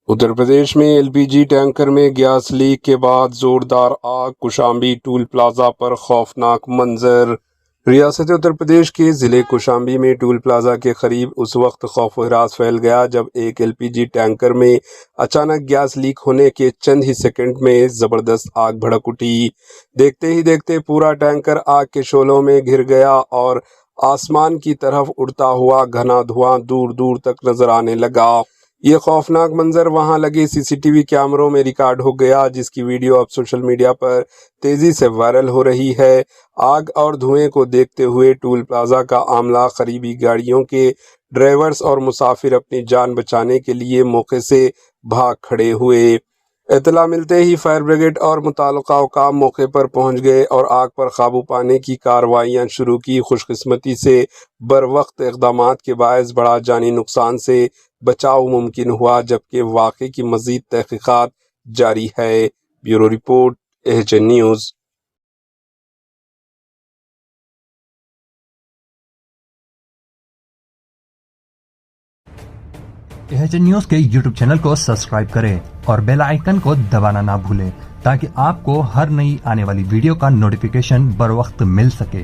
उत्तर प्रदेश में LPG tanker में gas leak के बाद जोरदार आग, कौशाम्बी टोल प्लाजा पर खौफनाक मंजर। रियासत उत्तर प्रदेश के ज़िले कौशाम्बी में टोल प्लाजा के करीब उस वक्त खौफ व हिरास फैल गया जब एक एलपीजी टैंकर में अचानक गैस लीक होने के चंद ही सेकंड में ज़बरदस्त आग भड़क उठी। देखते ही देखते पूरा टैंकर आग के शोलों में घिर गया और आसमान की तरफ उड़ता हुआ घना धुआं दूर दूर तक नजर आने लगा। ये खौफनाक मंजर वहां लगे सीसीटीवी कैमरों में रिकॉर्ड हो गया, जिसकी वीडियो अब सोशल मीडिया पर तेजी से वायरल हो रही है। आग और धुएं को देखते हुए टोल प्लाजा का आमला, करीबी गाड़ियों के ड्राइवर्स और मुसाफिर अपनी जान बचाने के लिए मौके से भाग खड़े हुए। इत्तला मिलते ही फायर ब्रिगेड और मुताल्लिका हुकाम मौके पर पहुंच गए और आग पर काबू पाने की कार्रवाइयां शुरू की। खुशकिस्मती से बरवक्त इक़दामात के बायस बड़ा जानी नुकसान से बचाव मुमकिन हुआ, जबकि वाक़े की मज़ीद तहक़ीक़ात जारी है। Bureau report, AHN news. AHN news के यूट्यूब चैनल को सब्सक्राइब करें और बेल आइकन को दबाना ना भूलें ताकि आपको हर नई आने वाली वीडियो का नोटिफिकेशन बर वक्त मिल सके।